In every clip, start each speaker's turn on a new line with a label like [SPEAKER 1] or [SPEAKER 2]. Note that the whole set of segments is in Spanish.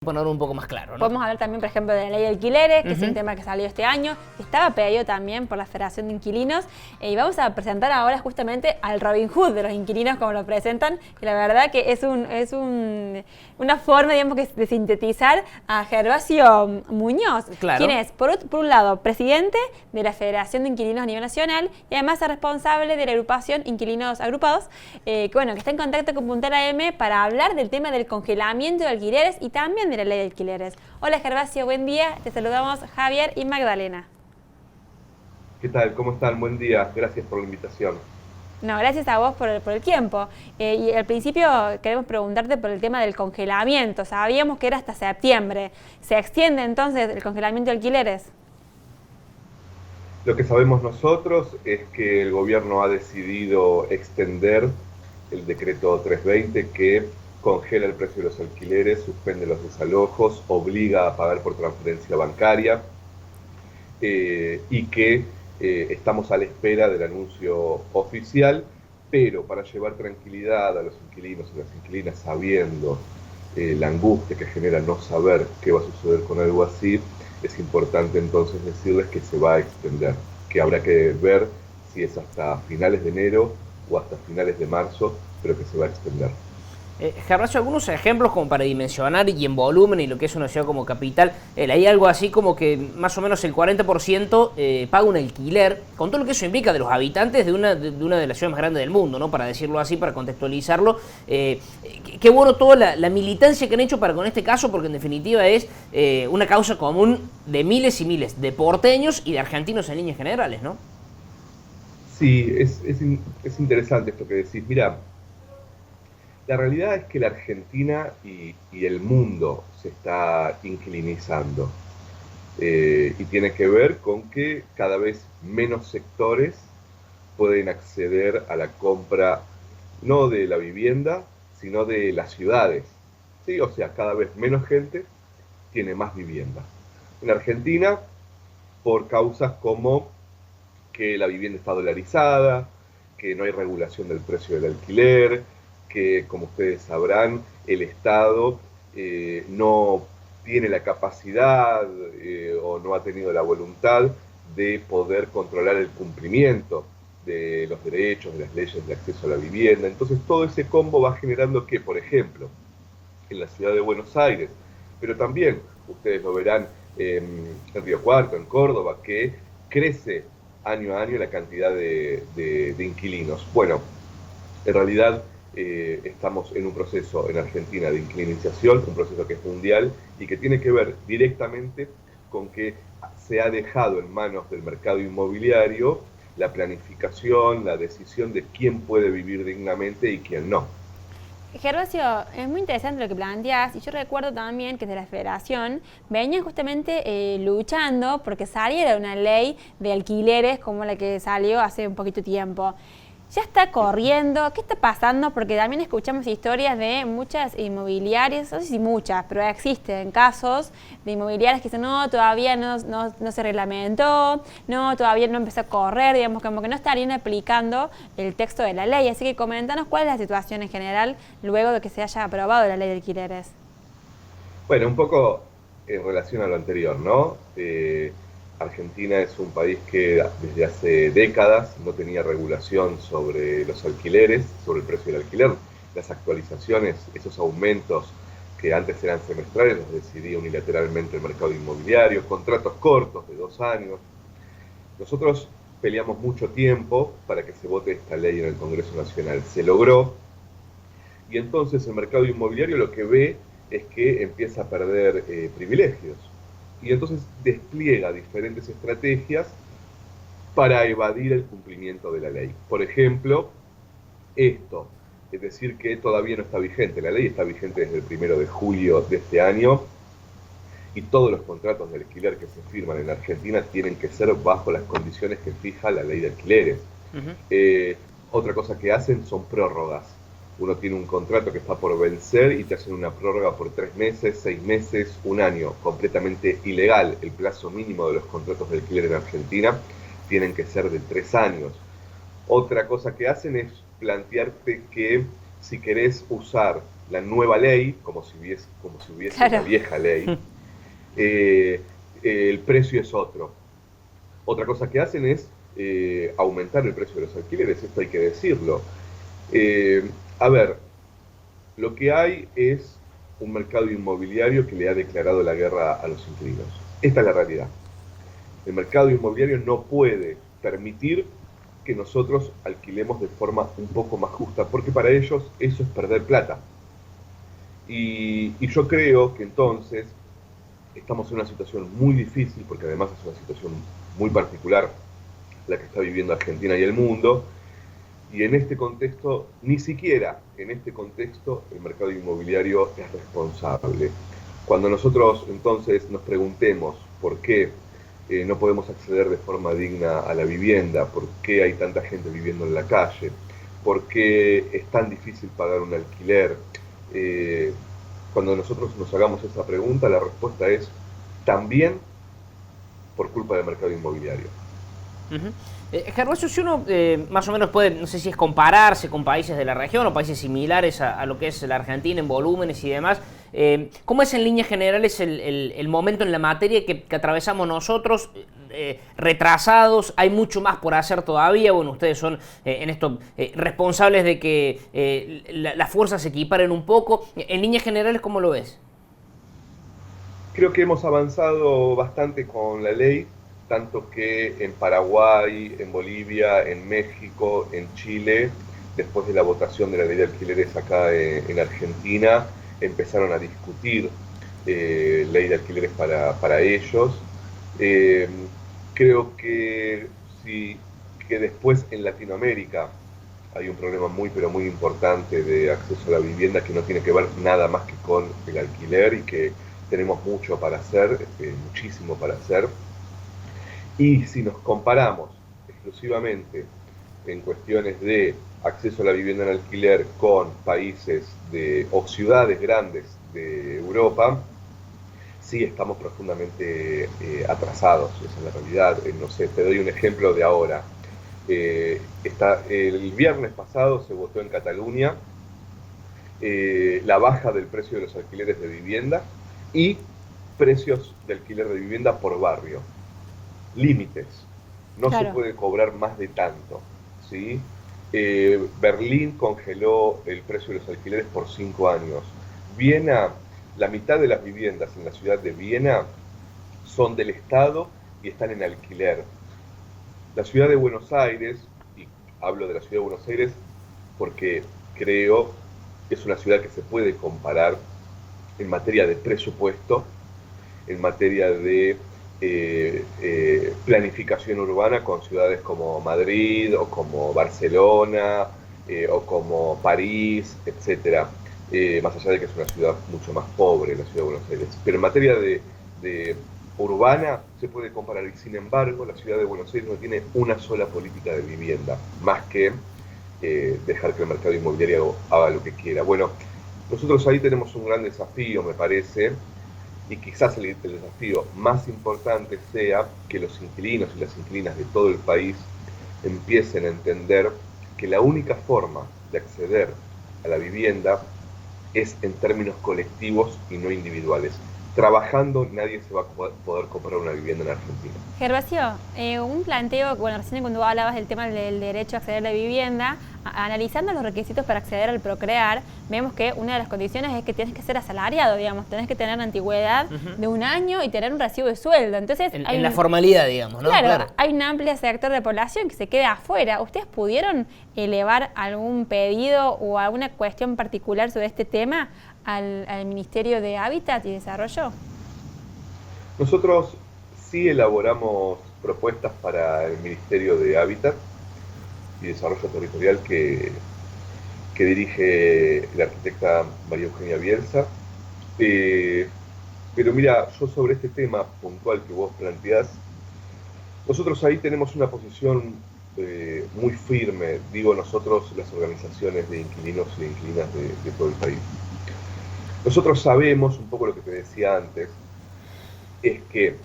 [SPEAKER 1] Poner un poco más claro, ¿no?
[SPEAKER 2] Podemos hablar también, por ejemplo, de la ley de alquileres, que es un tema que salió este año, que estaba pedido también por la Federación de Inquilinos, y vamos a presentar ahora justamente al Robin Hood de los inquilinos, como lo presentan, y la verdad que es una forma, digamos, de sintetizar a Gervasio Muñoz,
[SPEAKER 1] Claro.
[SPEAKER 2] quien es, por un lado, presidente de la Federación de Inquilinos a nivel nacional, y además es responsable de la agrupación Inquilinos Agrupados, que está en contacto con Puntal AM para hablar del tema del congelamiento de alquileres y también de la ley de alquileres. Hola Gervasio, buen día. Te saludamos Javier y Magdalena.
[SPEAKER 3] ¿Qué tal? ¿Cómo están? Buen día. Gracias por la invitación.
[SPEAKER 2] No, gracias a vos por el tiempo. Y al principio queremos preguntarte por el tema del congelamiento. Sabíamos que era hasta septiembre. ¿Se extiende entonces el congelamiento de alquileres?
[SPEAKER 3] Lo que sabemos nosotros es que el gobierno ha decidido extender el decreto 320 que congela el precio de los alquileres, suspende los desalojos, obliga a pagar por transferencia bancaria y que estamos a la espera del anuncio oficial, pero para llevar tranquilidad a los inquilinos y las inquilinas sabiendo la angustia que genera no saber qué va a suceder con algo así, es importante entonces decirles que se va a extender, que habrá que ver si es hasta finales de enero o hasta finales de marzo, pero que se va a extender.
[SPEAKER 1] Gervasio, algunos ejemplos como para dimensionar y en volumen y lo que es una ciudad como capital, hay algo así como que más o menos el 40% paga un alquiler, con todo lo que eso implica de los habitantes de una de las ciudades más grandes del mundo, ¿no? Para decirlo así, para contextualizarlo. Qué bueno toda la militancia que han hecho para con este caso, porque en definitiva es una causa común de miles y miles de porteños y de argentinos en líneas generales, ¿no?
[SPEAKER 3] Sí, es interesante esto que decís. Mira, la realidad es que la Argentina y el mundo se está inquilinizando y tiene que ver con que cada vez menos sectores pueden acceder a la compra no de la vivienda, sino de las ciudades. ¿Sí? O sea, cada vez menos gente tiene más vivienda. En Argentina, por causas como que la vivienda está dolarizada, que no hay regulación del precio del alquiler, que, como ustedes sabrán, el Estado no tiene la capacidad o no ha tenido la voluntad de poder controlar el cumplimiento de los derechos, de las leyes de acceso a la vivienda. Entonces todo ese combo va generando que, por ejemplo, en la ciudad de Buenos Aires, pero también ustedes lo verán en Río Cuarto, en Córdoba, que crece año a año la cantidad de inquilinos. Bueno, en realidad estamos en un proceso en Argentina de inquilinización, un proceso que es mundial y que tiene que ver directamente con que se ha dejado en manos del mercado inmobiliario la planificación, la decisión de quién puede vivir dignamente y quién no.
[SPEAKER 2] Gervasio, es muy interesante lo que planteas y yo recuerdo también que desde la Federación venían justamente luchando porque saliera una ley de alquileres como la que salió hace un poquito tiempo. ¿Ya está corriendo? ¿Qué está pasando? Porque también escuchamos historias de muchas inmobiliarias, no sé si muchas, pero existen casos de inmobiliarias que dicen no, todavía no se reglamentó, no, todavía no empezó a correr, digamos, como que no estarían aplicando el texto de la ley. Así que coméntanos cuál es la situación en general luego de que se haya aprobado la ley de alquileres.
[SPEAKER 3] Bueno, un poco en relación a lo anterior, ¿no? Argentina es un país que desde hace décadas no tenía regulación sobre los alquileres, sobre el precio del alquiler. Las actualizaciones, esos aumentos que antes eran semestrales, los decidía unilateralmente el mercado inmobiliario, contratos cortos de 2 años. Nosotros peleamos mucho tiempo para que se vote esta ley en el Congreso Nacional. Se logró, y entonces el mercado inmobiliario lo que ve es que empieza a perder privilegios. Y entonces despliega diferentes estrategias para evadir el cumplimiento de la ley. Por ejemplo, esto, es decir, que todavía no está vigente. La ley está vigente desde el 1 de julio de este año y todos los contratos de alquiler que se firman en Argentina tienen que ser bajo las condiciones que fija la ley de alquileres. Otra cosa que hacen son prórrogas. Uno tiene un contrato que está por vencer y te hacen una prórroga por 3 meses, 6 meses, 1 año, completamente ilegal. El plazo mínimo de los contratos de alquiler en Argentina tienen que ser de 3 años. Otra cosa que hacen es plantearte que si querés usar la nueva ley, como si hubiese
[SPEAKER 2] Claro.
[SPEAKER 3] una vieja ley, el precio es otro. Otra cosa que hacen es aumentar el precio de los alquileres, esto hay que decirlo. A ver, lo que hay es un mercado inmobiliario que le ha declarado la guerra a los inquilinos. Esta es la realidad. El mercado inmobiliario no puede permitir que nosotros alquilemos de forma un poco más justa, porque para ellos eso es perder plata. Y yo creo que entonces estamos en una situación muy difícil, porque además es una situación muy particular la que está viviendo Argentina y el mundo, y en este contexto, ni siquiera en este contexto, el mercado inmobiliario es responsable. Cuando nosotros entonces nos preguntemos por qué no podemos acceder de forma digna a la vivienda, por qué hay tanta gente viviendo en la calle, por qué es tan difícil pagar un alquiler, cuando nosotros nos hagamos esa pregunta, la respuesta es también por culpa del mercado inmobiliario.
[SPEAKER 1] Uh-huh. Gervasio, si uno más o menos puede, no sé si es compararse con países de la región o países similares a lo que es la Argentina en volúmenes y demás, ¿cómo es en líneas generales el momento en la materia que atravesamos nosotros? Retrasados, hay mucho más por hacer todavía. Bueno, ustedes son en esto responsables de que las fuerzas se equiparen un poco. En líneas generales, ¿cómo lo ves?
[SPEAKER 3] Creo que hemos avanzado bastante con la ley, tanto que en Paraguay, en Bolivia, en México, en Chile, después de la votación de la ley de alquileres acá en Argentina, empezaron a discutir ley de alquileres para ellos. Creo que, sí, que después en Latinoamérica hay un problema muy, pero muy importante de acceso a la vivienda que no tiene que ver nada más que con el alquiler y que tenemos mucho para hacer, muchísimo para hacer. Y si nos comparamos exclusivamente en cuestiones de acceso a la vivienda en alquiler con países o ciudades grandes de Europa, sí estamos profundamente atrasados, esa es la realidad. No sé, te doy un ejemplo de ahora. El viernes pasado se votó en Cataluña la baja del precio de los alquileres de vivienda y precios de alquiler de vivienda por barrio. Límites. No
[SPEAKER 2] Claro.
[SPEAKER 3] se puede cobrar más de tanto, ¿sí? Berlín congeló el precio de los alquileres por 5 años. Viena, la mitad de las viviendas en la ciudad de Viena son del Estado y están en alquiler. La ciudad de Buenos Aires, y hablo de la ciudad de Buenos Aires porque creo que es una ciudad que se puede comparar en materia de presupuesto, en materia de planificación urbana con ciudades como Madrid o como Barcelona o como París, etc. Más allá de que es una ciudad mucho más pobre, la ciudad de Buenos Aires. Pero en materia de urbana se puede comparar y sin embargo la ciudad de Buenos Aires no tiene una sola política de vivienda, más que dejar que el mercado inmobiliario haga lo que quiera. Bueno, nosotros ahí tenemos un gran desafío, me parece, y quizás el desafío más importante sea que los inquilinos y las inquilinas de todo el país empiecen a entender que la única forma de acceder a la vivienda es en términos colectivos y no individuales. Trabajando nadie se va a poder comprar una vivienda en Argentina.
[SPEAKER 2] Gervasio, un planteo, bueno, recién cuando hablabas del tema del derecho a acceder a la vivienda, analizando los requisitos para acceder al Procrear, vemos que una de las condiciones es que tienes que ser asalariado, digamos, tenés que tener una antigüedad de 1 año y tener un recibo de sueldo. Entonces,
[SPEAKER 1] En la formalidad, digamos, ¿no?
[SPEAKER 2] Claro, hay un amplio sector de población que se queda afuera. ¿Ustedes pudieron elevar algún pedido o alguna cuestión particular sobre este tema al Ministerio de Hábitat y Desarrollo?
[SPEAKER 3] Nosotros sí elaboramos propuestas para el Ministerio de Hábitat y Desarrollo Territorial que dirige la arquitecta María Eugenia Bielsa. Pero mira, yo sobre este tema puntual que vos planteás, nosotros ahí tenemos una posición muy firme, digo nosotros, las organizaciones de inquilinos y de inquilinas de todo el país. Nosotros sabemos, un poco lo que te decía antes, es que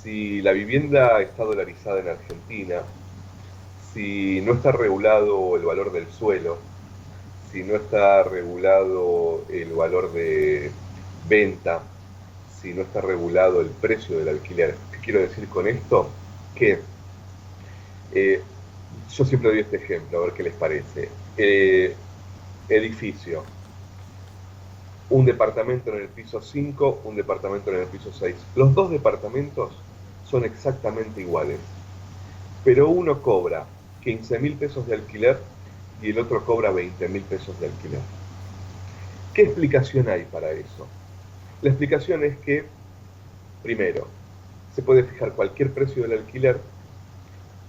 [SPEAKER 3] si la vivienda está dolarizada en Argentina, si no está regulado el valor del suelo, si no está regulado el valor de venta, si no está regulado el precio del alquiler. ¿Qué quiero decir con esto? Que yo siempre doy este ejemplo, a ver qué les parece. Edificio. Un departamento en el piso 5, un departamento en el piso 6. Los dos departamentos son exactamente iguales, pero uno cobra 15.000 pesos de alquiler y el otro cobra 20.000 pesos de alquiler. ¿Qué explicación hay para eso? La explicación es que, primero, se puede fijar cualquier precio del alquiler,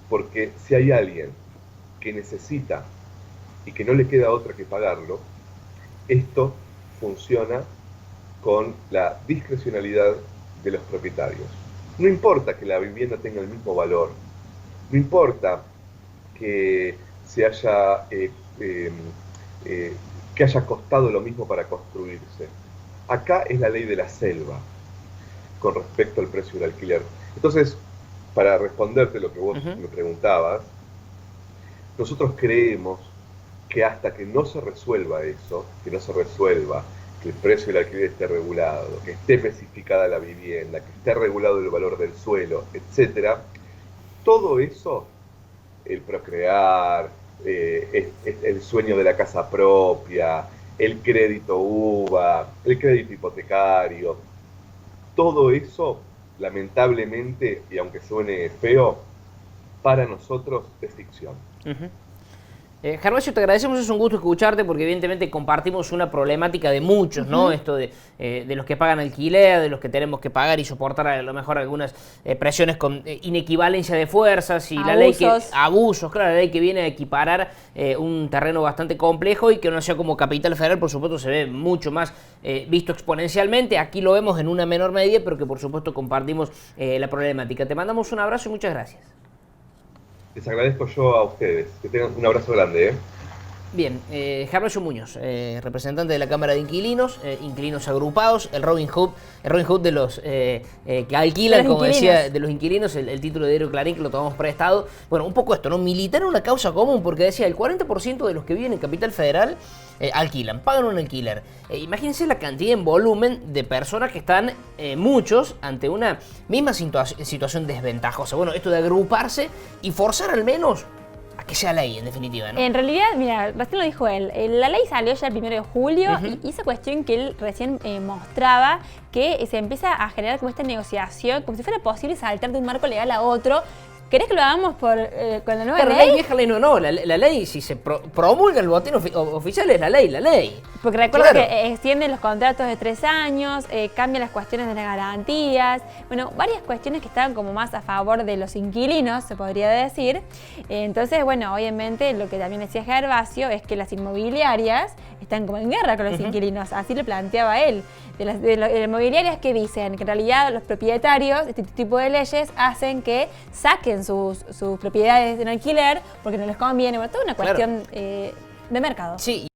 [SPEAKER 3] porque si hay alguien que necesita y que no le queda otra que pagarlo, esto funciona con la discrecionalidad de los propietarios. No importa que la vivienda tenga el mismo valor, no importa que que haya costado lo mismo para construirse. Acá es la ley de la selva con respecto al precio del alquiler. Entonces, para responderte lo que vos me preguntabas, nosotros creemos que hasta que no se resuelva eso, que no se resuelva que el precio del alquiler esté regulado, que esté especificada la vivienda, que esté regulado el valor del suelo, etc., todo eso, el procrear, el sueño de la casa propia, el crédito UVA, el crédito hipotecario, todo eso, lamentablemente, y aunque suene feo, para nosotros es ficción.
[SPEAKER 1] Gervasio, te agradecemos, es un gusto escucharte porque evidentemente compartimos una problemática de muchos, ¿no? Esto de los que pagan alquiler, de los que tenemos que pagar y soportar a lo mejor algunas presiones con inequivalencia de fuerzas y la ley que... Abusos, claro, la ley que viene a equiparar un terreno bastante complejo y que no sea como Capital Federal, por supuesto, se ve mucho más visto exponencialmente. Aquí lo vemos en una menor medida, pero que por supuesto compartimos la problemática. Te mandamos un abrazo y muchas gracias.
[SPEAKER 3] Les agradezco yo a ustedes. Que tengan un abrazo grande.
[SPEAKER 1] Bien, Gervasio Muñoz, representante de la Cámara de Inquilinos, inquilinos agrupados, el Robin Hood de los que alquilan, como decía, de los inquilinos, el título de Diario Clarín que lo tomamos prestado. Bueno, un poco esto, ¿no? Militar una causa común, porque decía, el 40% de los que viven en Capital Federal alquilan, pagan un alquiler. Imagínense la cantidad en volumen de personas que están, muchos, ante una misma situación desventajosa. Bueno, esto de agruparse y forzar al menos a que sea ley, en definitiva, ¿no?
[SPEAKER 2] En realidad, mira, recién lo dijo él, la ley salió ya el 1 de julio y esa cuestión que él recién mostraba, que se empieza a generar como esta negociación, como si fuera posible saltar de un marco legal a otro. ¿Querés que lo hagamos con la nueva ley?
[SPEAKER 1] La vieja ley no, la ley, si se promulga el boletín oficial, es la ley.
[SPEAKER 2] Porque recuerda que extienden los contratos de 3 años, cambian las cuestiones de las garantías, bueno, varias cuestiones que estaban como más a favor de los inquilinos, se podría decir. Entonces, bueno, obviamente lo que también decía Gervasio es que las inmobiliarias están como en guerra con los inquilinos, así lo planteaba él. De las inmobiliarias que dicen que en realidad los propietarios, este tipo de leyes, hacen que saquen sus propiedades en alquiler porque no les conviene, bueno, toda una cuestión de mercado.
[SPEAKER 1] Sí.